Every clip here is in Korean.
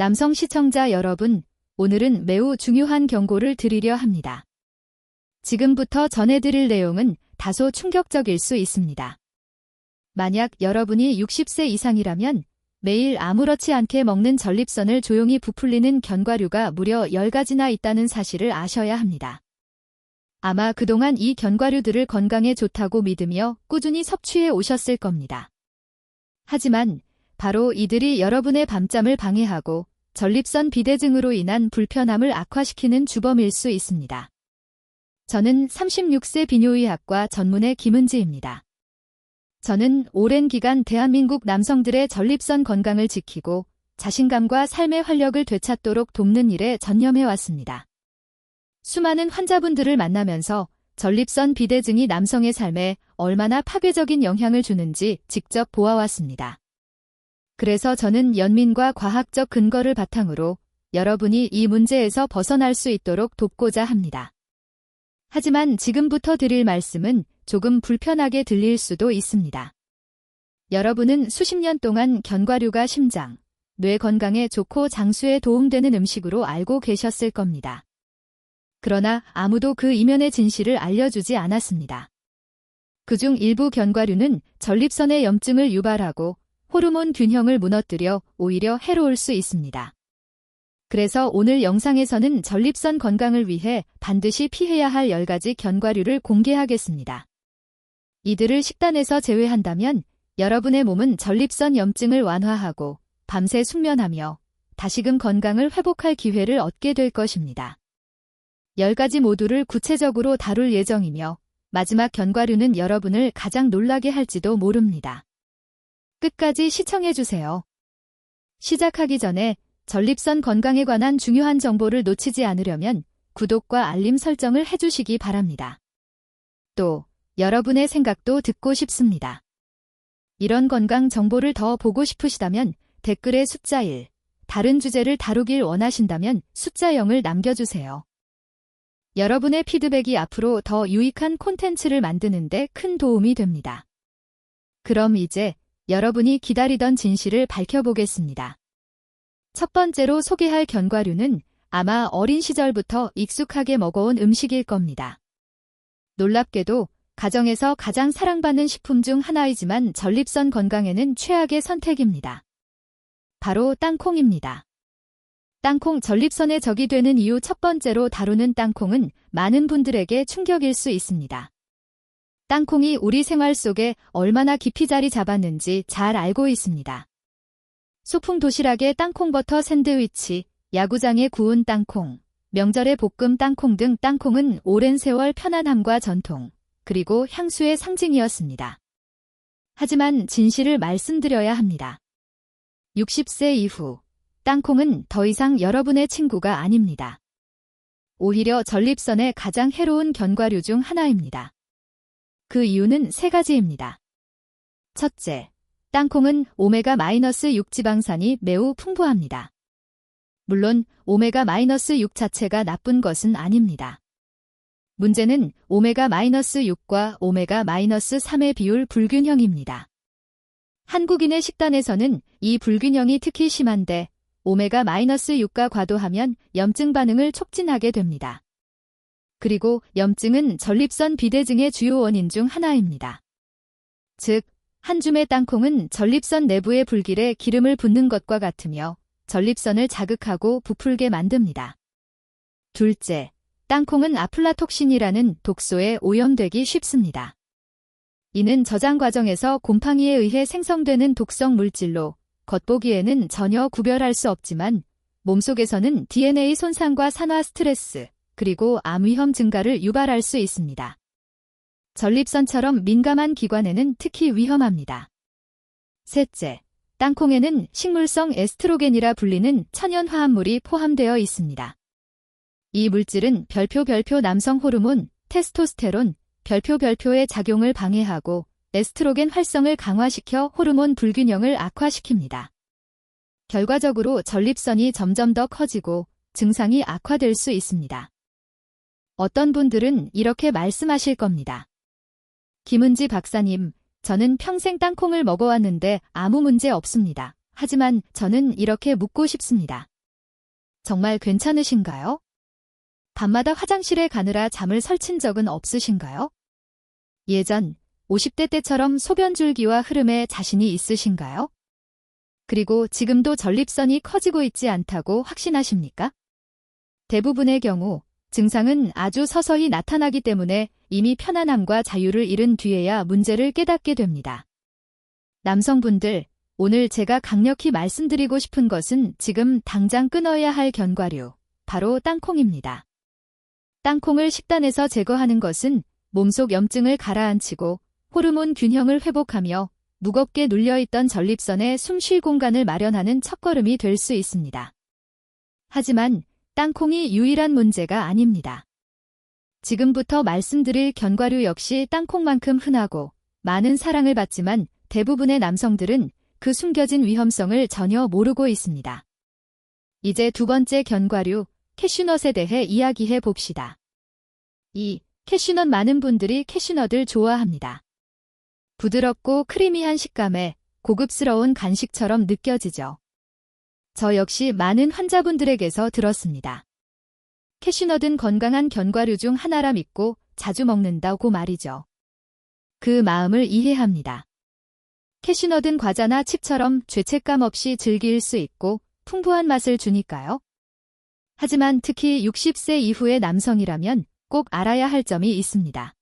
남성 시청자 여러분, 오늘은 매우 중요한 경고를 드리려 합니다. 지금부터 전해드릴 내용은 다소 충격적일 수 있습니다. 만약 여러분이 60세 이상이라면 매일 아무렇지 않게 먹는 전립선을 조용히 부풀리는 견과류가 무려 10가지나 있다는 사실을 아셔야 합니다. 아마 그동안 이 견과류들을 건강에 좋다고 믿으며 꾸준히 섭취해 오셨을 겁니다. 하지만 바로 이들이 여러분의 밤잠을 방해하고 전립선 비대증으로 인한 불편함을 악화시키는 주범일 수 있습니다. 저는 36세 비뇨의학과 전문의 김은지입니다. 저는 오랜 기간 대한민국 남성들의 전립선 건강을 지키고 자신감과 삶의 활력을 되찾도록 돕는 일에 전념해왔습니다. 수많은 환자분들을 만나면서 전립선 비대증이 남성의 삶에 얼마나 파괴적인 영향을 주는지 직접 보아왔습니다. 그래서 저는 연민과 과학적 근거를 바탕으로 여러분이 이 문제에서 벗어날 수 있도록 돕고자 합니다. 하지만 지금부터 드릴 말씀은 조금 불편하게 들릴 수도 있습니다. 여러분은 수십 년 동안 견과류가 심장, 뇌 건강에 좋고 장수에 도움되는 음식으로 알고 계셨을 겁니다. 그러나 아무도 그 이면의 진실을 알려주지 않았습니다. 그중 일부 견과류는 전립선의 염증을 유발하고 호르몬 균형을 무너뜨려 오히려 해로울 수 있습니다. 그래서 오늘 영상에서는 전립선 건강을 위해 반드시 피해야 할 10가지 견과류를 공개하겠습니다. 이들을 식단에서 제외한다면 여러분의 몸은 전립선 염증을 완화하고 밤새 숙면하며 다시금 건강을 회복할 기회를 얻게 될 것입니다. 10가지 모두를 구체적으로 다룰 예정이며 마지막 견과류는 여러분을 가장 놀라게 할지도 모릅니다. 끝까지 시청해주세요. 시작하기 전에 전립선 건강에 관한 중요한 정보를 놓치지 않으려면 구독과 알림 설정을 해주시기 바랍니다. 또 여러분의 생각도 듣고 싶습니다. 이런 건강 정보를 더 보고 싶으시다면 댓글에 숫자 1, 다른 주제를 다루길 원하신다면 숫자 0을 남겨주세요. 여러분의 피드백이 앞으로 더 유익한 콘텐츠를 만드는 데 큰 도움이 됩니다. 그럼 이제 여러분이 기다리던 진실을 밝혀보겠습니다. 첫 번째로 소개할 견과류는 아마 어린 시절부터 익숙하게 먹어온 음식일 겁니다. 놀랍게도 가정에서 가장 사랑받는 식품 중 하나이지만 전립선 건강에는 최악의 선택입니다. 바로 땅콩입니다. 땅콩 전립선의 적이 되는 이유 첫 번째로 다루는 땅콩은 많은 분들에게 충격일 수 있습니다. 땅콩이 우리 생활 속에 얼마나 깊이 자리 잡았는지 잘 알고 있습니다. 소풍 도시락에 땅콩버터 샌드위치, 야구장에 구운 땅콩, 명절에 볶음 땅콩 등 땅콩은 오랜 세월 편안함과 전통, 그리고 향수의 상징이었습니다. 하지만 진실을 말씀드려야 합니다. 60세 이후 땅콩은 더 이상 여러분의 친구가 아닙니다. 오히려 전립선에 가장 해로운 견과류 중 하나입니다. 그 이유는 3가지입니다. 첫째, 땅콩은 오메가-6 지방산이 매우 풍부합니다. 물론 오메가-6 자체가 나쁜 것은 아닙니다. 문제는 오메가-6과 오메가-3의 비율 불균형입니다. 한국인의 식단에서는 이 불균형이 특히 심한데 오메가-6가 과도하면 염증 반응을 촉진하게 됩니다. 그리고 염증은 전립선 비대증의 주요 원인 중 하나입니다. 즉, 한 줌의 땅콩은 전립선 내부의 불길에 기름을 붓는 것과 같으며 전립선을 자극하고 부풀게 만듭니다. 둘째, 땅콩은 아플라톡신이라는 독소에 오염되기 쉽습니다. 이는 저장 과정에서 곰팡이에 의해 생성되는 독성 물질로 겉보기에는 전혀 구별할 수 없지만 몸속에서는 DNA 손상과 산화 스트레스, 그리고 암 위험 증가를 유발할 수 있습니다. 전립선처럼 민감한 기관에는 특히 위험합니다. 셋째, 땅콩에는 식물성 에스트로겐이라 불리는 천연 화합물이 포함되어 있습니다. 이 물질은 별표 남성 호르몬, 테스토스테론, 별표의 작용을 방해하고 에스트로겐 활성을 강화시켜 호르몬 불균형을 악화시킵니다. 결과적으로 전립선이 점점 더 커지고 증상이 악화될 수 있습니다. 어떤 분들은 이렇게 말씀하실 겁니다. 김은지 박사님, 저는 평생 땅콩을 먹어왔는데 아무 문제 없습니다. 하지만 저는 이렇게 묻고 싶습니다. 정말 괜찮으신가요? 밤마다 화장실에 가느라 잠을 설친 적은 없으신가요? 예전 50대 때처럼 소변 줄기와 흐름에 자신이 있으신가요? 그리고 지금도 전립선이 커지고 있지 않다고 확신하십니까? 대부분의 경우 증상은 아주 서서히 나타나기 때문에 이미 편안함과 자유를 잃은 뒤에야 문제를 깨닫게 됩니다. 남성분들, 오늘 제가 강력히 말씀드리고 싶은 것은 지금 당장 끊어야 할 견과류, 바로 땅콩입니다. 땅콩을 식단에서 제거하는 것은 몸속 염증을 가라앉히고 호르몬 균형을 회복하며 무겁게 눌려있던 전립선에 숨 쉴 공간을 마련하는 첫걸음이 될 수 있습니다. 하지만 땅콩이 유일한 문제가 아닙니다. 지금부터 말씀드릴 견과류 역시 땅콩만큼 흔하고 많은 사랑을 받지만 대부분의 남성들은 그 숨겨진 위험성을 전혀 모르고 있습니다. 이제 두 번째 견과류, 캐슈넛에 대해 이야기해 봅시다. 이 캐슈넛 많은 분들이 캐슈넛을 좋아합니다. 부드럽고 크리미한 식감에 고급스러운 간식처럼 느껴지죠. 저 역시 많은 환자분들에게서 들었습니다. 캐슈넛은 건강한 견과류 중 하나라 믿고 자주 먹는다고 말이죠. 그 마음을 이해합니다. 캐슈넛은 과자나 칩처럼 죄책감 없이 즐길 수 있고 풍부한 맛을 주니까요. 하지만 특히 60세 이후의 남성이라면 꼭 알아야 할 점이 있습니다.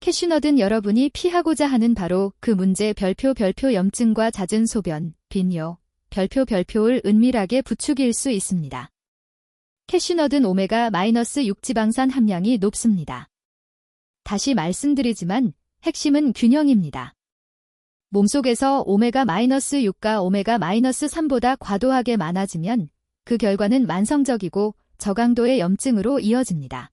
캐슈넛은 여러분이 피하고자 하는 바로 그 문제 별표 염증과 잦은 소변, 빈뇨, 별표를 은밀하게 부추길 수 있습니다. 캐슈넛은 오메가-6 지방산 함량이 높습니다. 다시 말씀드리지만 핵심은 균형입니다. 몸속에서 오메가-6가 오메가-3보다 과도하게 많아지면 그 결과는 만성적이고 저강도의 염증으로 이어집니다.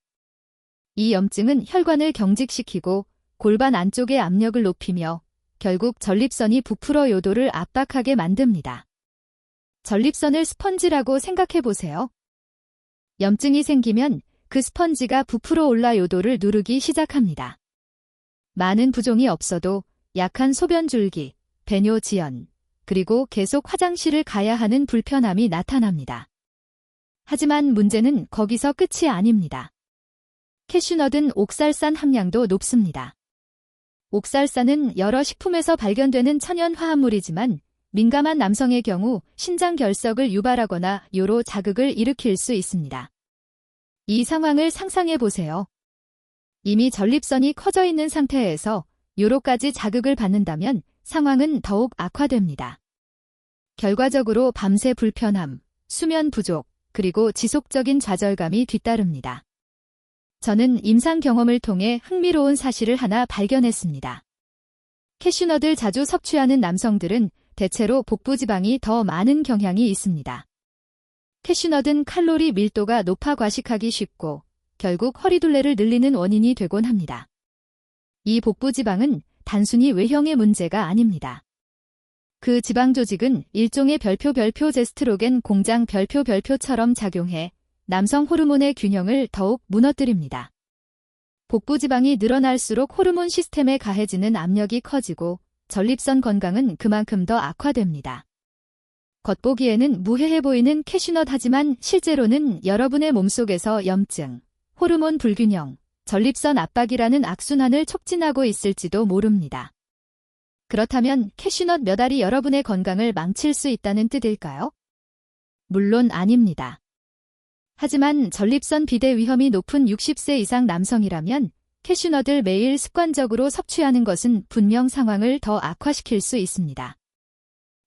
이 염증은 혈관을 경직시키고 골반 안쪽의 압력을 높이며 결국 전립선이 부풀어 요도를 압박하게 만듭니다. 전립선을 스펀지라고 생각해 보세요. 염증이 생기면 그 스펀지가 부풀어 올라 요도를 누르기 시작합니다. 많은 부종이 없어도 약한 소변 줄기, 배뇨 지연, 그리고 계속 화장실을 가야 하는 불편함이 나타납니다. 하지만 문제는 거기서 끝이 아닙니다. 캐슈넛은 옥살산 함량도 높습니다. 옥살산은 여러 식품에서 발견되는 천연 화합물이지만 민감한 남성의 경우 신장 결석을 유발하거나 요로 자극을 일으킬 수 있습니다. 이 상황을 상상해 보세요. 이미 전립선이 커져 있는 상태에서 요로까지 자극을 받는다면 상황은 더욱 악화됩니다. 결과적으로 밤새 불편함, 수면 부족, 그리고 지속적인 좌절감이 뒤따릅니다. 저는 임상 경험을 통해 흥미로운 사실을 하나 발견했습니다. 캐슈넛을 자주 섭취하는 남성들은 대체로 복부지방이 더 많은 경향이 있습니다. 캐슈넛은 칼로리 밀도가 높아 과식하기 쉽고 결국 허리둘레를 늘리는 원인이 되곤 합니다. 이 복부지방은 단순히 외형의 문제가 아닙니다. 그 지방 조직은 일종의 별표제스트로겐 공장 별표처럼 작용해 남성 호르몬의 균형을 더욱 무너뜨립니다. 복부지방이 늘어날수록 호르몬 시스템에 가해지는 압력이 커지고 전립선 건강은 그만큼 더 악화됩니다. 겉보기에는 무해해 보이는 캐슈넛 하지만 실제로는 여러분의 몸속에서 염증, 호르몬 불균형, 전립선 압박이라는 악순환을 촉진하고 있을지도 모릅니다. 그렇다면 캐슈넛 몇 알이 여러분의 건강을 망칠 수 있다는 뜻일까요? 물론 아닙니다. 하지만 전립선 비대 위험이 높은 60세 이상 남성이라면 캐슈넛을 매일 습관적으로 섭취하는 것은 분명 상황을 더 악화시킬 수 있습니다.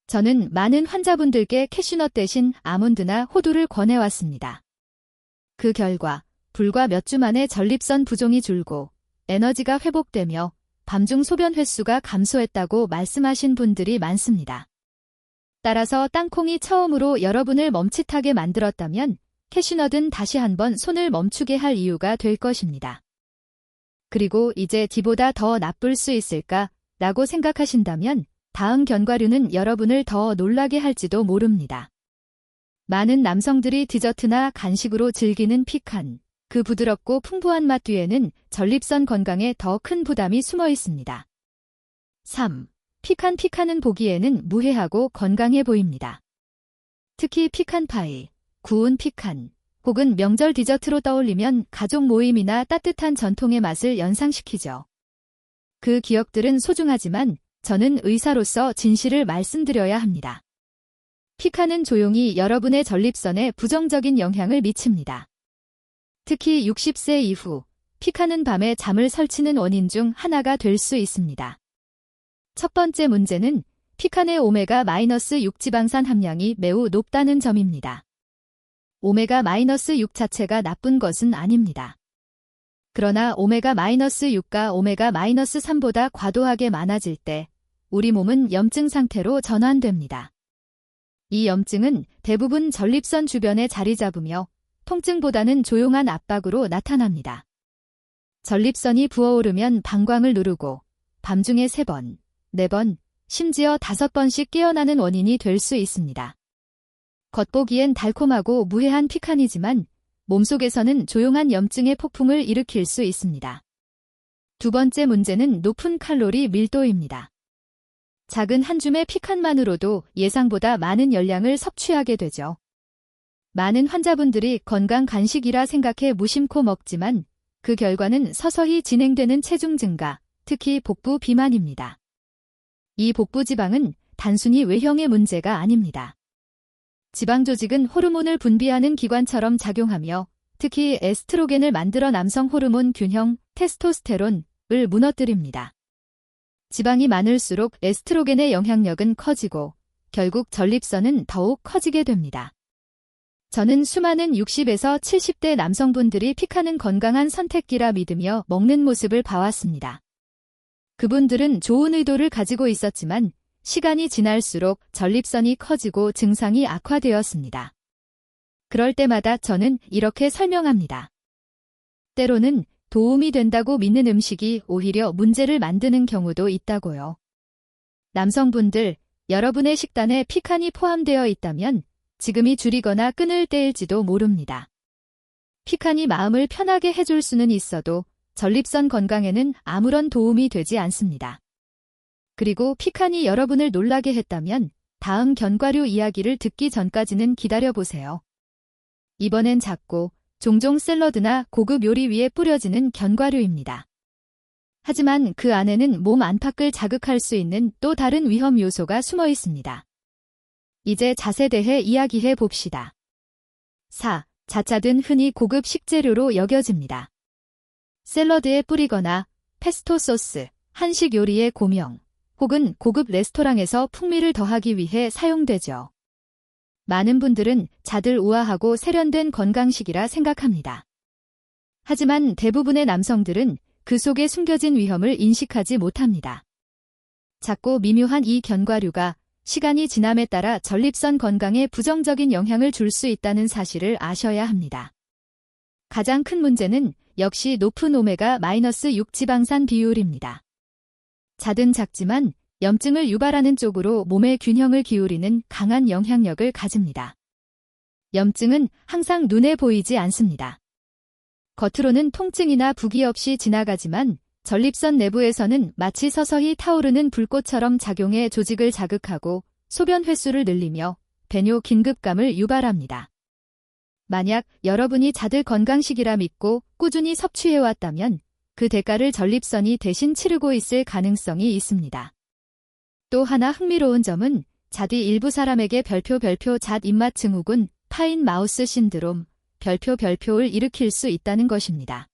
저는 많은 환자분들께 캐슈넛 대신 아몬드나 호두를 권해왔습니다. 그 결과 불과 몇 주 만에 전립선 부종이 줄고 에너지가 회복되며 밤중 소변 횟수가 감소했다고 말씀하신 분들이 많습니다. 따라서 땅콩이 처음으로 여러분을 멈칫하게 만들었다면 캐슈넛은 다시 한번 손을 멈추게 할 이유가 될 것입니다. 그리고 이제 뒤보다 더 나쁠 수 있을까? 라고 생각하신다면 다음 견과류는 여러분을 더 놀라게 할지도 모릅니다. 많은 남성들이 디저트나 간식으로 즐기는 피칸, 그 부드럽고 풍부한 맛 뒤에는 전립선 건강에 더 큰 부담이 숨어 있습니다. 3. 피칸은 보기에는 무해하고 건강해 보입니다. 특히 피칸파이, 구운 피칸, 혹은 명절 디저트로 떠올리면 가족 모임이나 따뜻한 전통의 맛을 연상시키죠. 그 기억들은 소중하지만 저는 의사로서 진실을 말씀드려야 합니다. 피칸은 조용히 여러분의 전립선에 부정적인 영향을 미칩니다. 특히 60세 이후, 피칸은 밤에 잠을 설치는 원인 중 하나가 될 수 있습니다. 첫 번째 문제는 피칸의 오메가-6 지방산 함량이 매우 높다는 점입니다. 오메가-6 자체가 나쁜 것은 아닙니다. 그러나 오메가-6가 오메가-3보다 과도하게 많아질 때 우리 몸은 염증 상태로 전환됩니다. 이 염증은 대부분 전립선 주변에 자리 잡으며 통증보다는 조용한 압박으로 나타납니다. 전립선이 부어오르면 방광을 누르고 밤중에 3번, 4번, 심지어 5번씩 깨어나는 원인이 될 수 있습니다. 겉보기엔 달콤하고 무해한 피칸이지만 몸속에서는 조용한 염증의 폭풍을 일으킬 수 있습니다. 두 번째 문제는 높은 칼로리 밀도입니다. 작은 한 줌의 피칸만으로도 예상보다 많은 열량을 섭취하게 되죠. 많은 환자분들이 건강 간식이라 생각해 무심코 먹지만 그 결과는 서서히 진행되는 체중 증가, 특히 복부 비만입니다. 이 복부 지방은 단순히 외형의 문제가 아닙니다. 지방 조직은 호르몬을 분비하는 기관처럼 작용하며 특히 에스트로겐을 만들어 남성 호르몬 균형, 테스토스테론을 무너뜨립니다. 지방이 많을수록 에스트로겐의 영향력은 커지고 결국 전립선은 더욱 커지게 됩니다. 저는 수많은 60에서 70대 남성분들이 피칸은 건강한 선택기라 믿으며 먹는 모습을 봐왔습니다. 그분들은 좋은 의도를 가지고 있었지만 시간이 지날수록 전립선이 커지고 증상이 악화되었습니다. 그럴 때마다 저는 이렇게 설명합니다. 때로는 도움이 된다고 믿는 음식이 오히려 문제를 만드는 경우도 있다고요. 남성분들, 여러분의 식단에 피칸이 포함되어 있다면 지금이 줄이거나 끊을 때일지도 모릅니다. 피칸이 마음을 편하게 해줄 수는 있어도 전립선 건강에는 아무런 도움이 되지 않습니다. 그리고 피칸이 여러분을 놀라게 했다면 다음 견과류 이야기를 듣기 전까지는 기다려보세요. 이번엔 작고 종종 샐러드나 고급 요리 위에 뿌려지는 견과류입니다. 하지만 그 안에는 몸 안팎을 자극할 수 있는 또 다른 위험 요소가 숨어 있습니다. 이제 잣에 대해 이야기해 봅시다. 잣은 흔히 고급 식재료로 여겨집니다. 샐러드에 뿌리거나 페스토 소스, 한식 요리의 고명, 혹은 고급 레스토랑에서 풍미를 더하기 위해 사용되죠. 많은 분들은 잣을 우아하고 세련된 건강식이라 생각합니다. 하지만 대부분의 남성들은 그 속에 숨겨진 위험을 인식하지 못합니다. 작고 미묘한 이 견과류가 시간이 지남에 따라 전립선 건강에 부정적인 영향을 줄 수 있다는 사실을 아셔야 합니다. 가장 큰 문제는 역시 높은 오메가-6 지방산 비율입니다. 잣은 작지만 염증을 유발하는 쪽으로 몸의 균형을 기울이는 강한 영향력을 가집니다. 염증은 항상 눈에 보이지 않습니다. 겉으로는 통증이나 부기 없이 지나가지만 전립선 내부에서는 마치 서서히 타오르는 불꽃처럼 작용해 조직을 자극하고 소변 횟수를 늘리며 배뇨 긴급감을 유발합니다. 만약 여러분이 잣을 건강식이라 믿고 꾸준히 섭취해왔다면 그 대가를 전립선이 대신 치르고 있을 가능성이 있습니다. 또 하나 흥미로운 점은 잣이 일부 사람에게 별표 잣 입맛 증후군, 파인 마우스 신드롬, 별표를 일으킬 수 있다는 것입니다.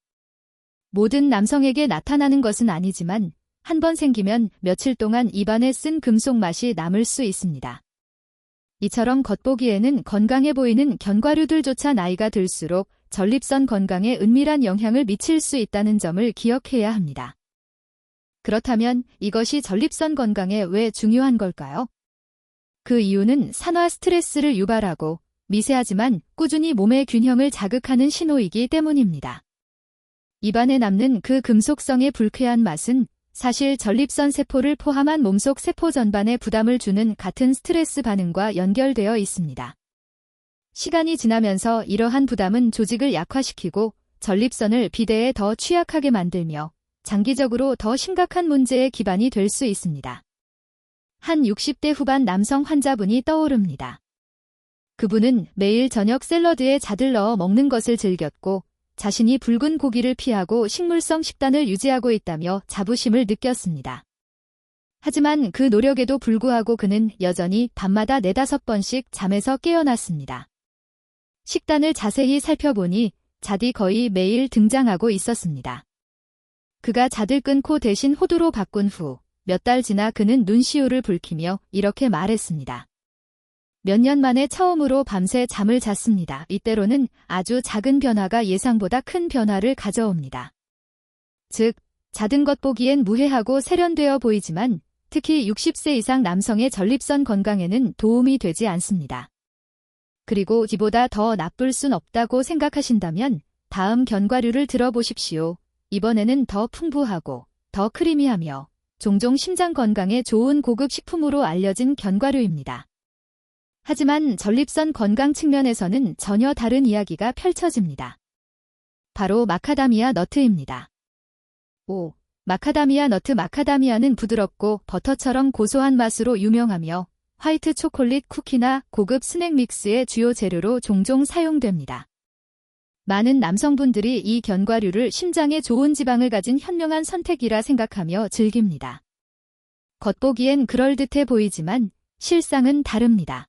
모든 남성에게 나타나는 것은 아니지만 한 번 생기면 며칠 동안 입안에 쓴 금속 맛이 남을 수 있습니다. 이처럼 겉보기에는 건강해 보이는 견과류들조차 나이가 들수록 전립선 건강에 은밀한 영향을 미칠 수 있다는 점을 기억해야 합니다. 그렇다면 이것이 전립선 건강에 왜 중요한 걸까요? 그 이유는 산화 스트레스를 유발하고 미세하지만 꾸준히 몸의 균형을 자극하는 신호이기 때문입니다. 입안에 남는 그 금속성의 불쾌한 맛은 사실 전립선 세포를 포함한 몸속 세포 전반에 부담을 주는 같은 스트레스 반응과 연결되어 있습니다. 시간이 지나면서 이러한 부담은 조직을 약화시키고 전립선을 비대에 더 취약하게 만들며 장기적으로 더 심각한 문제의 기반이 될 수 있습니다. 한 60대 후반 남성 환자분이 떠오릅니다. 그분은 매일 저녁 샐러드에 잣을 넣어 먹는 것을 즐겼고 자신이 붉은 고기를 피하고 식물성 식단을 유지하고 있다며 자부심을 느꼈습니다. 하지만 그 노력에도 불구하고 그는 여전히 밤마다 4~5번씩 잠에서 깨어났습니다. 식단을 자세히 살펴보니 잣이 거의 매일 등장하고 있었습니다. 그가 잣을 끊고 대신 호두로 바꾼 후 몇 달 지나 그는 눈시울을 붉히며 이렇게 말했습니다. 몇 년 만에 처음으로 밤새 잠을 잤습니다. 이때로는 아주 작은 변화가 예상보다 큰 변화를 가져옵니다. 즉, 잦은 것 보기엔 무해하고 세련되어 보이지만 특히 60세 이상 남성의 전립선 건강에는 도움이 되지 않습니다. 그리고 이보다 더 나쁠 순 없다고 생각하신다면 다음 견과류를 들어보십시오. 이번에는 더 풍부하고 더 크리미하며 종종 심장 건강에 좋은 고급 식품으로 알려진 견과류입니다. 하지만 전립선 건강 측면에서는 전혀 다른 이야기가 펼쳐집니다. 바로 마카다미아 너트입니다. 5. 마카다미아 너트. 마카다미아는 부드럽고 버터처럼 고소한 맛으로 유명하며 화이트 초콜릿 쿠키나 고급 스낵 믹스의 주요 재료로 종종 사용됩니다. 많은 남성분들이 이 견과류를 심장에 좋은 지방을 가진 현명한 선택이라 생각하며 즐깁니다. 겉보기엔 그럴듯해 보이지만 실상은 다릅니다.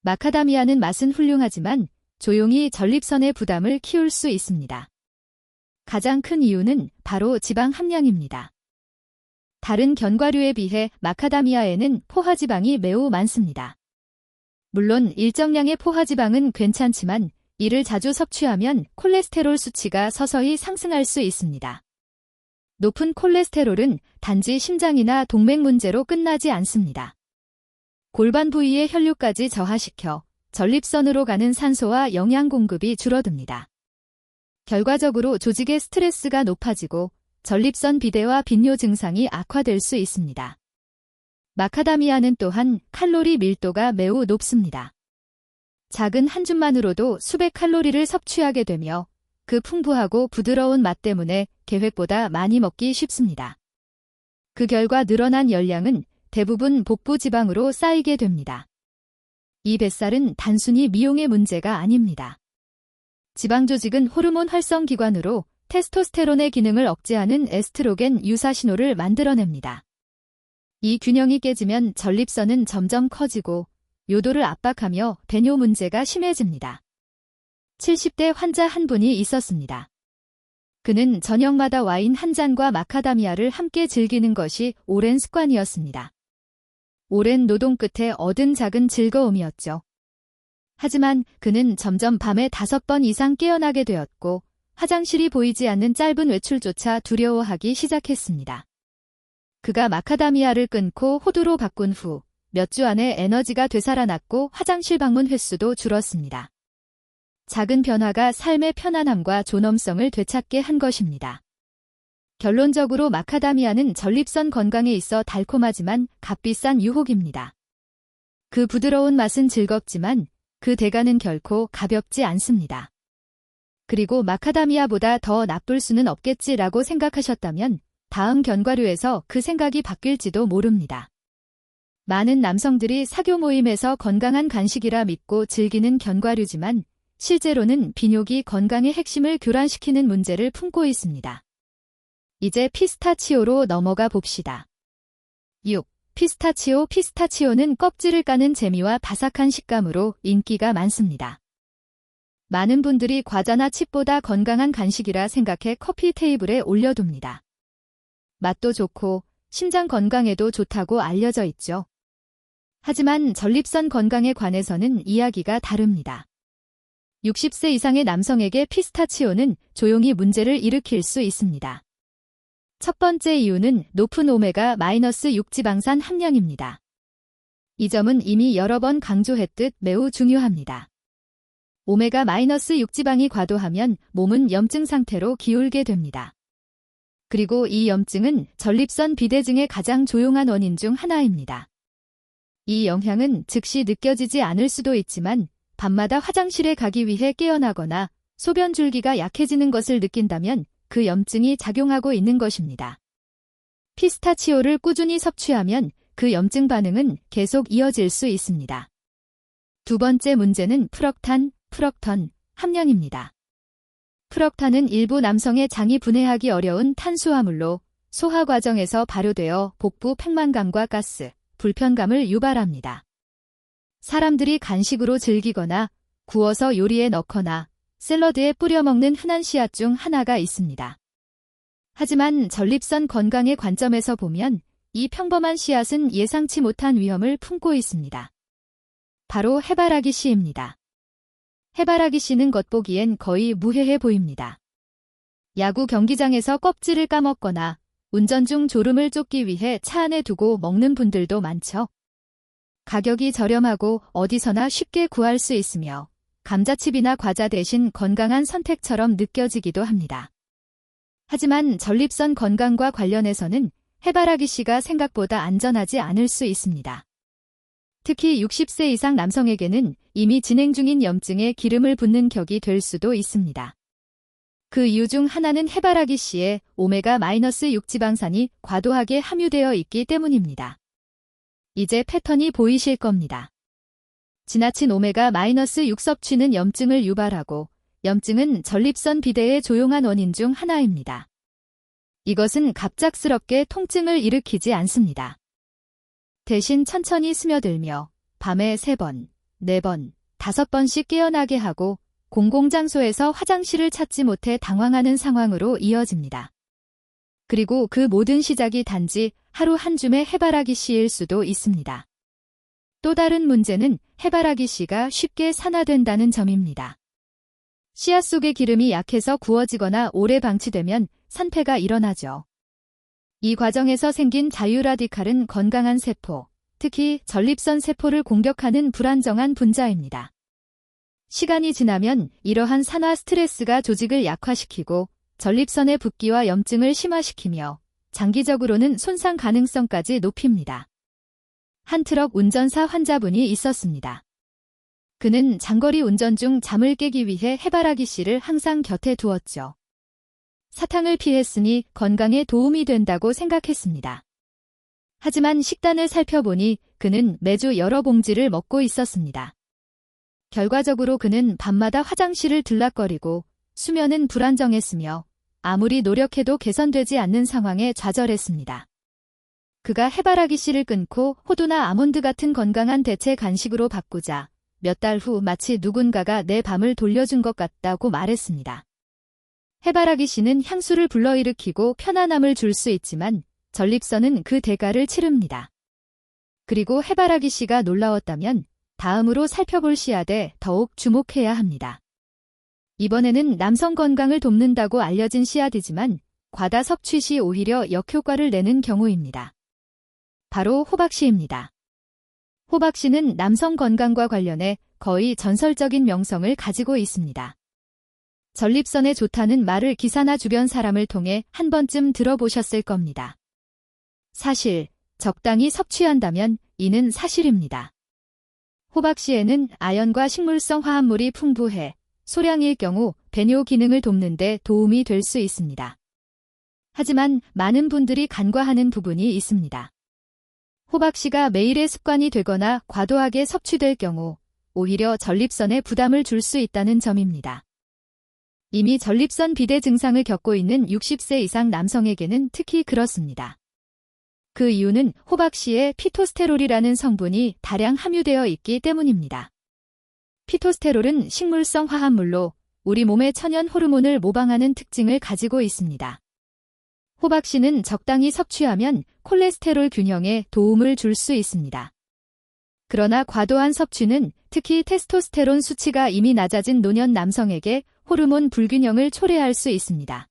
마카다미아는 맛은 훌륭하지만 조용히 전립선의 부담을 키울 수 있습니다. 가장 큰 이유는 바로 지방 함량입니다. 다른 견과류에 비해 마카다미아에는 포화지방이 매우 많습니다. 물론 일정량의 포화지방은 괜찮지만 이를 자주 섭취하면 콜레스테롤 수치가 서서히 상승할 수 있습니다. 높은 콜레스테롤은 단지 심장이나 동맥 문제로 끝나지 않습니다. 골반 부위의 혈류까지 저하시켜 전립선으로 가는 산소와 영양 공급이 줄어듭니다. 결과적으로 조직의 스트레스가 높아지고 전립선 비대와 빈뇨 증상이 악화될 수 있습니다. 마카다미아는 또한 칼로리 밀도가 매우 높습니다. 작은 한 줌만으로도 수백 칼로리를 섭취하게 되며 그 풍부하고 부드러운 맛 때문에 계획보다 많이 먹기 쉽습니다. 그 결과 늘어난 열량은 대부분 복부 지방으로 쌓이게 됩니다. 이 뱃살은 단순히 미용의 문제가 아닙니다. 지방 조직은 호르몬 활성 기관으로 테스토스테론의 기능을 억제하는 에스트로겐 유사 신호를 만들어냅니다. 이 균형이 깨지면 전립선은 점점 커지고 요도를 압박하며 배뇨 문제가 심해집니다. 70대 환자 한 분이 있었습니다. 그는 저녁마다 와인 한 잔과 마카다미아를 함께 즐기는 것이 오랜 습관이었습니다. 오랜 노동 끝에 얻은 작은 즐거움이었죠. 하지만 그는 점점 밤에 5번 이상 깨어나게 되었고 화장실이 보이지 않는 짧은 외출조차 두려워하기 시작했습니다. 그가 마카다미아를 끊고 호두로 바꾼 후 몇 주 안에 에너지가 되살아났고 화장실 방문 횟수도 줄었습니다. 작은 변화가 삶의 편안함과 존엄성을 되찾게 한 것입니다. 결론적으로 마카다미아는 전립선 건강에 있어 달콤하지만 값비싼 유혹입니다. 그 부드러운 맛은 즐겁지만 그 대가는 결코 가볍지 않습니다. 그리고 마카다미아보다 더 나쁠 수는 없겠지라고 생각하셨다면 다음 견과류에서 그 생각이 바뀔지도 모릅니다. 많은 남성들이 사교 모임에서 건강한 간식이라 믿고 즐기는 견과류지만 실제로는 비뇨기 건강의 핵심을 교란시키는 문제를 품고 있습니다. 이제 피스타치오로 넘어가 봅시다. 6. 피스타치오. 피스타치오는 껍질을 까는 재미와 바삭한 식감으로 인기가 많습니다. 많은 분들이 과자나 칩보다 건강한 간식이라 생각해 커피 테이블에 올려둡니다. 맛도 좋고 심장 건강에도 좋다고 알려져 있죠. 하지만 전립선 건강에 관해서는 이야기가 다릅니다. 60세 이상의 남성에게 피스타치오는 조용히 문제를 일으킬 수 있습니다. 첫 번째 이유는 높은 오메가-6 지방산 함량입니다. 이 점은 이미 여러 번 강조했듯 매우 중요합니다. 오메가-6 지방이 과도하면 몸은 염증 상태로 기울게 됩니다. 그리고 이 염증은 전립선 비대증의 가장 조용한 원인 중 하나입니다. 이 영향은 즉시 느껴지지 않을 수도 있지만 밤마다 화장실에 가기 위해 깨어나거나 소변 줄기가 약해지는 것을 느낀다면 그 염증이 작용하고 있는 것입니다. 피스타치오를 꾸준히 섭취하면 그 염증 반응은 계속 이어질 수 있습니다. 두 번째 문제는 프럭탄, 프럭턴 함량입니다. 프럭탄은 일부 남성의 장이 분해하기 어려운 탄수화물로 소화 과정에서 발효되어 복부 팽만감과 가스, 불편감을 유발합니다. 사람들이 간식으로 즐기거나 구워서 요리에 넣거나 샐러드에 뿌려 먹는 흔한 씨앗 중 하나가 있습니다. 하지만 전립선 건강의 관점에서 보면 이 평범한 씨앗은 예상치 못한 위험을 품고 있습니다. 바로 해바라기 씨입니다. 해바라기 씨는 겉보기엔 거의 무해해 보입니다. 야구 경기장에서 껍질을 까먹거나 운전 중 졸음을 쫓기 위해 차 안에 두고 먹는 분들도 많죠. 가격이 저렴하고 어디서나 쉽게 구할 수 있으며 감자칩이나 과자 대신 건강한 선택처럼 느껴지기도 합니다. 하지만 전립선 건강과 관련해서는 해바라기 씨가 생각보다 안전하지 않을 수 있습니다. 특히 60세 이상 남성에게는 이미 진행 중인 염증에 기름을 붓는 격이 될 수도 있습니다. 그 이유 중 하나는 해바라기 씨에 오메가-6 지방산이 과도하게 함유되어 있기 때문입니다. 이제 패턴이 보이실 겁니다. 지나친 오메가-6 섭취는 염증을 유발하고 염증은 전립선 비대의 조용한 원인 중 하나입니다. 이것은 갑작스럽게 통증을 일으키지 않습니다. 대신 천천히 스며들며 밤에 3번, 4번, 5번씩 깨어나게 하고 공공장소에서 화장실을 찾지 못해 당황하는 상황으로 이어집니다. 그리고 그 모든 시작이 단지 하루 한 줌의 해바라기 씨일 수도 있습니다. 또 다른 문제는 해바라기 씨가 쉽게 산화된다는 점입니다. 씨앗 속의 기름이 약해서 구워지거나 오래 방치되면 산패가 일어나죠. 이 과정에서 생긴 자유라디칼은 건강한 세포, 특히 전립선 세포를 공격하는 불안정한 분자입니다. 시간이 지나면 이러한 산화 스트레스가 조직을 약화시키고 전립선의 붓기와 염증을 심화시키며 장기적으로는 손상 가능성까지 높입니다. 한 트럭 운전사 환자분이 있었습니다. 그는 장거리 운전 중 잠을 깨기 위해 해바라기 씨를 항상 곁에 두었죠. 사탕을 피했으니 건강에 도움이 된다고 생각했습니다. 하지만 식단을 살펴보니 그는 매주 여러 봉지를 먹고 있었습니다. 결과적으로 그는 밤마다 화장실을 들락거리고 수면은 불안정했으며 아무리 노력해도 개선되지 않는 상황에 좌절했습니다. 그가 해바라기 씨를 끊고 호두나 아몬드 같은 건강한 대체 간식으로 바꾸자 몇 달 후 마치 누군가가 내 밤을 돌려준 것 같다고 말했습니다. 해바라기 씨는 향수를 불러일으키고 편안함을 줄 수 있지만 전립선은 그 대가를 치릅니다. 그리고 해바라기 씨가 놀라웠다면 다음으로 살펴볼 씨앗에 더욱 주목해야 합니다. 이번에는 남성 건강을 돕는다고 알려진 씨앗이지만 과다 섭취 시 오히려 역효과를 내는 경우입니다. 바로 호박씨입니다. 호박씨는 남성 건강과 관련해 거의 전설적인 명성을 가지고 있습니다. 전립선에 좋다는 말을 기사나 주변 사람을 통해 한 번쯤 들어보셨을 겁니다. 사실, 적당히 섭취한다면 이는 사실입니다. 호박씨에는 아연과 식물성 화합물이 풍부해 소량일 경우 배뇨 기능을 돕는 데 도움이 될 수 있습니다. 하지만 많은 분들이 간과하는 부분이 있습니다. 호박씨가 매일의 습관이 되거나 과도하게 섭취될 경우 오히려 전립선에 부담을 줄 수 있다는 점입니다. 이미 전립선 비대 증상을 겪고 있는 60세 이상 남성에게는 특히 그렇습니다. 그 이유는 호박씨에 피토스테롤이라는 성분이 다량 함유되어 있기 때문입니다. 피토스테롤은 식물성 화합물로 우리 몸의 천연 호르몬을 모방하는 특징을 가지고 있습니다. 호박씨는 적당히 섭취하면 콜레스테롤 균형에 도움을 줄 수 있습니다. 그러나 과도한 섭취는 특히 테스토스테론 수치가 이미 낮아진 노년 남성에게 호르몬 불균형을 초래할 수 있습니다.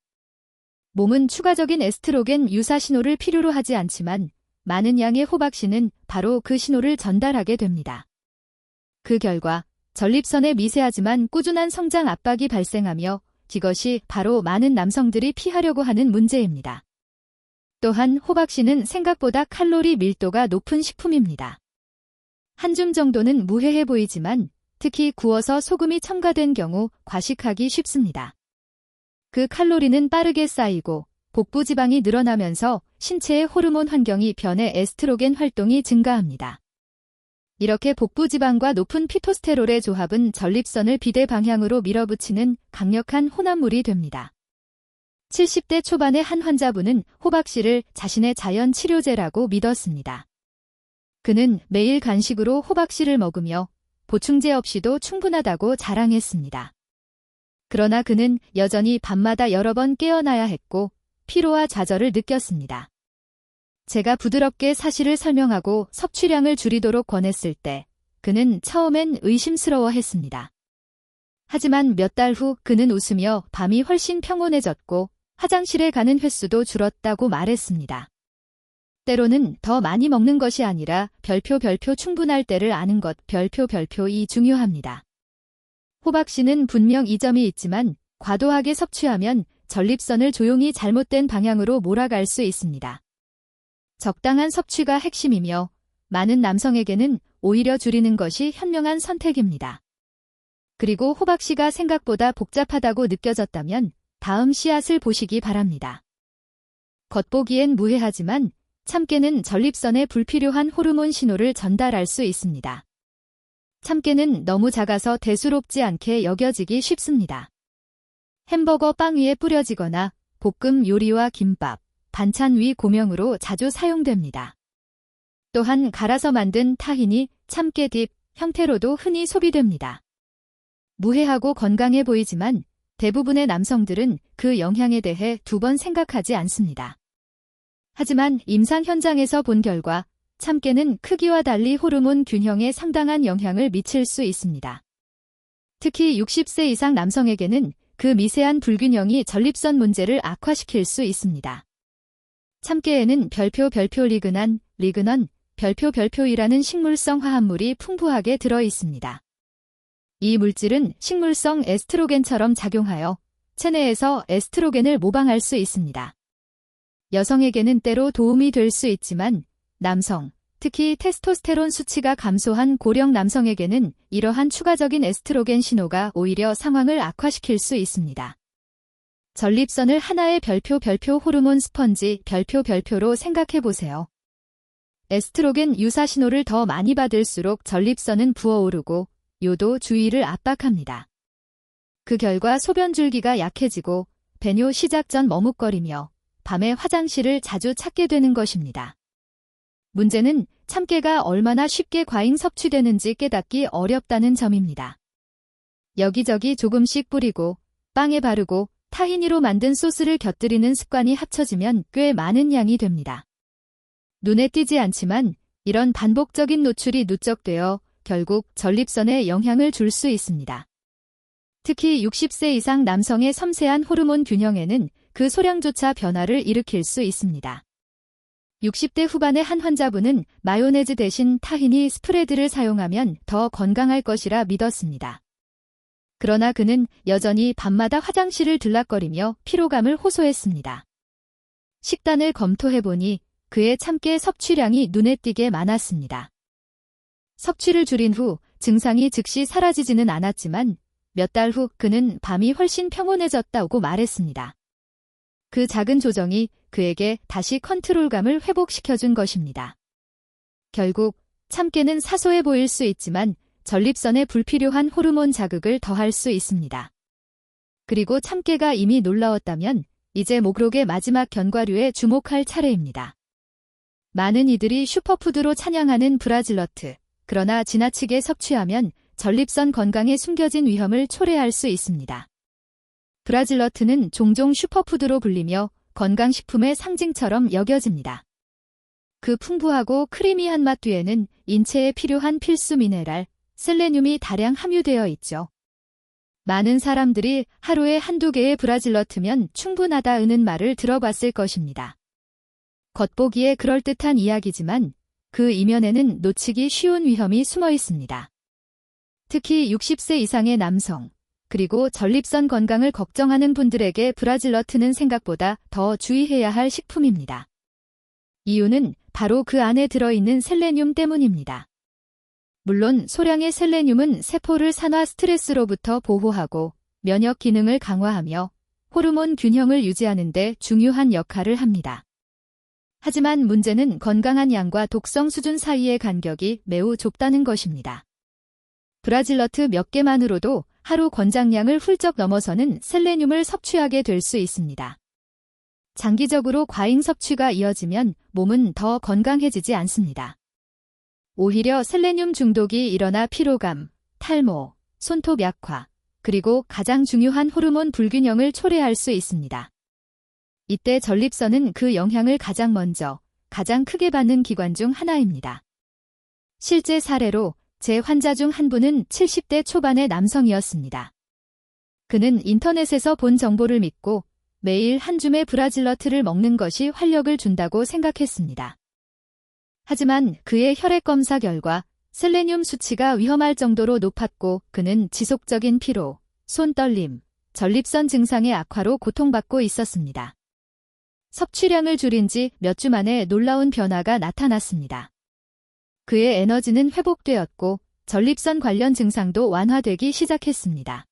몸은 추가적인 에스트로겐 유사 신호를 필요로 하지 않지만 많은 양의 호박씨는 바로 그 신호를 전달하게 됩니다. 그 결과 전립선에 미세하지만 꾸준한 성장 압박이 발생하며 이것이 바로 많은 남성들이 피하려고 하는 문제입니다. 또한 호박씨는 생각보다 칼로리 밀도가 높은 식품입니다. 한 줌 정도는 무해해 보이지만 특히 구워서 소금이 첨가된 경우 과식하기 쉽습니다. 그 칼로리는 빠르게 쌓이고 복부 지방이 늘어나면서 신체의 호르몬 환경이 변해 에스트로겐 활동이 증가합니다. 이렇게 복부 지방과 높은 피토스테롤의 조합은 전립선을 비대 방향으로 밀어붙이는 강력한 혼합물이 됩니다. 70대 초반의 한 환자분은 호박씨를 자신의 자연 치료제라고 믿었습니다. 그는 매일 간식으로 호박씨를 먹으며 보충제 없이도 충분하다고 자랑했습니다. 그러나 그는 여전히 밤마다 여러 번 깨어나야 했고 피로와 좌절을 느꼈습니다. 제가 부드럽게 사실을 설명하고 섭취량을 줄이도록 권했을 때 그는 처음엔 의심스러워했습니다. 하지만 몇 달 후 그는 웃으며 밤이 훨씬 평온해졌고 화장실에 가는 횟수도 줄었다고 말했습니다. 때로는 더 많이 먹는 것이 아니라 별표 충분할 때를 아는 것 별표이 중요합니다. 호박씨는 분명 이점이 있지만 과도하게 섭취하면 전립선을 조용히 잘못된 방향으로 몰아갈 수 있습니다. 적당한 섭취가 핵심이며 많은 남성에게는 오히려 줄이는 것이 현명한 선택입니다. 그리고 호박씨가 생각보다 복잡하다고 느껴졌다면 다음 씨앗을 보시기 바랍니다. 겉보기엔 무해하지만 참깨는 전립선에 불필요한 호르몬 신호를 전달할 수 있습니다. 참깨는 너무 작아서 대수롭지 않게 여겨지기 쉽습니다. 햄버거 빵 위에 뿌려지거나 볶음 요리와 김밥, 반찬 위 고명으로 자주 사용됩니다. 또한 갈아서 만든 타히니, 참깨 딥 형태로도 흔히 소비됩니다. 무해하고 건강해 보이지만 대부분의 남성들은 그 영향에 대해 두 번 생각하지 않습니다. 하지만 임상 현장에서 본 결과 참깨는 크기와 달리 호르몬 균형에 상당한 영향을 미칠 수 있습니다. 특히 60세 이상 남성에게는 그 미세한 불균형이 전립선 문제를 악화시킬 수 있습니다. 참깨에는 별표 리그넌, 별표이라는 식물성 화합물이 풍부하게 들어 있습니다. 이 물질은 식물성 에스트로겐처럼 작용하여 체내에서 에스트로겐을 모방할 수 있습니다. 여성에게는 때로 도움이 될 수 있지만 남성, 특히 테스토스테론 수치가 감소한 고령 남성에게는 이러한 추가적인 에스트로겐 신호가 오히려 상황을 악화시킬 수 있습니다. 전립선을 하나의 별표 호르몬 스펀지 별표로 생각해 보세요. 에스트로겐 유사 신호를 더 많이 받을수록 전립선은 부어오르고 요도 주위를 압박합니다. 그 결과 소변줄기가 약해지고 배뇨 시작 전 머뭇거리며 밤에 화장실을 자주 찾게 되는 것입니다. 문제는 참깨가 얼마나 쉽게 과잉 섭취되는지 깨닫기 어렵다는 점입니다. 여기저기 조금씩 뿌리고 빵에 바르고 타히니로 만든 소스를 곁들이는 습관이 합쳐지면 꽤 많은 양이 됩니다. 눈에 띄지 않지만 이런 반복적인 노출이 누적되어 결국 전립선에 영향을 줄 수 있습니다. 특히 60세 이상 남성의 섬세한 호르몬 균형에는 그 소량조차 변화를 일으킬 수 있습니다. 60대 후반의 한 환자분은 마요네즈 대신 타히니 스프레드를 사용하면 더 건강할 것이라 믿었습니다. 그러나 그는 여전히 밤마다 화장실을 들락거리며 피로감을 호소했습니다. 식단을 검토해보니 그의 참깨 섭취량이 눈에 띄게 많았습니다. 섭취를 줄인 후 증상이 즉시 사라지지는 않았지만 몇 달 후 그는 밤이 훨씬 평온해졌다고 말했습니다. 그 작은 조정이 그에게 다시 컨트롤감을 회복시켜준 것입니다. 결국 참깨는 사소해 보일 수 있지만 전립선에 불필요한 호르몬 자극을 더할 수 있습니다. 그리고 참깨가 이미 놀라웠다면 이제 목록의 마지막 견과류에 주목할 차례입니다. 많은 이들이 슈퍼푸드로 찬양하는 브라질너트, 그러나 지나치게 섭취하면 전립선 건강에 숨겨진 위험을 초래할 수 있습니다. 브라질너트는 종종 슈퍼푸드로 불리며 건강식품의 상징처럼 여겨집니다. 그 풍부하고 크리미한 맛 뒤에는 인체에 필요한 필수 미네랄, 셀레늄이 다량 함유되어 있죠. 많은 사람들이 하루에 한두 개의 브라질너트면 충분하다는 말을 들어봤을 것입니다. 겉보기에 그럴듯한 이야기지만 그 이면에는 놓치기 쉬운 위험이 숨어 있습니다. 특히 60세 이상의 남성, 그리고 전립선 건강을 걱정하는 분들에게 브라질너트는 생각보다 더 주의해야 할 식품입니다. 이유는 바로 그 안에 들어있는 셀레늄 때문입니다. 물론 소량의 셀레늄은 세포를 산화 스트레스로부터 보호하고 면역 기능을 강화하며 호르몬 균형을 유지하는 데 중요한 역할을 합니다. 하지만 문제는 건강한 양과 독성 수준 사이의 간격이 매우 좁다는 것입니다. 브라질너트 몇 개만으로도 하루 권장량을 훌쩍 넘어서는 셀레늄을 섭취하게 될 수 있습니다. 장기적으로 과잉 섭취가 이어지면 몸은 더 건강해지지 않습니다. 오히려 셀레늄 중독이 일어나 피로감, 탈모, 손톱 약화, 그리고 가장 중요한 호르몬 불균형을 초래할 수 있습니다. 이때 전립선은 그 영향을 가장 크게 받는 기관 중 하나입니다. 실제 사례로 제 환자 중 한 분은 70대 초반의 남성이었습니다. 그는 인터넷에서 본 정보를 믿고 매일 한 줌의 브라질너트를 먹는 것이 활력을 준다고 생각했습니다. 하지만 그의 혈액 검사 결과 셀레늄 수치가 위험할 정도로 높았고 그는 지속적인 피로, 손떨림, 전립선 증상의 악화로 고통받고 있었습니다. 섭취량을 줄인 지 몇 주 만에 놀라운 변화가 나타났습니다. 그의 에너지는 회복되었고 전립선 관련 증상도 완화되기 시작했습니다.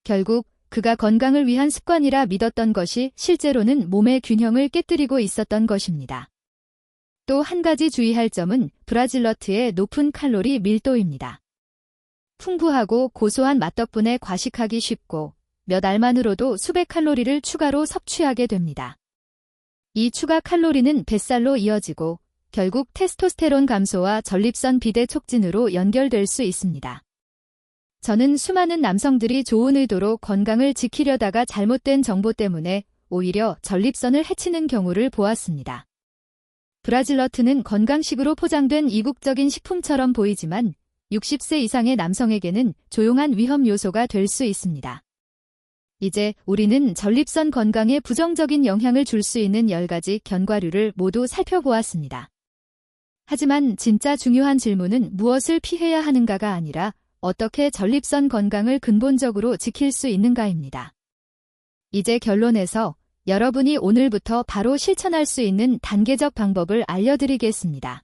결국 그가 건강을 위한 습관이라 믿었던 것이 실제로는 몸의 균형을 깨뜨리고 있었던 것입니다. 또 한 가지 주의할 점은 브라질너트의 높은 칼로리 밀도입니다. 풍부하고 고소한 맛 덕분에 과식하기 쉽고 몇 알만으로도 수백 칼로리를 추가로 섭취하게 됩니다. 이 추가 칼로리는 뱃살로 이어지고 결국 테스토스테론 감소와 전립선 비대 촉진으로 연결될 수 있습니다. 저는 수많은 남성들이 좋은 의도로 건강을 지키려다가 잘못된 정보 때문에 오히려 전립선을 해치는 경우를 보았습니다. 브라질너트는 건강식으로 포장된 이국적인 식품처럼 보이지만 60세 이상의 남성에게는 조용한 위험 요소가 될 수 있습니다. 이제 우리는 전립선 건강에 부정적인 영향을 줄 수 있는 10가지 견과류를 모두 살펴보았습니다. 하지만 진짜 중요한 질문은 무엇을 피해야 하는가가 아니라 어떻게 전립선 건강을 근본적으로 지킬 수 있는가입니다. 이제 결론에서 여러분이 오늘부터 바로 실천할 수 있는 단계적 방법을 알려드리겠습니다.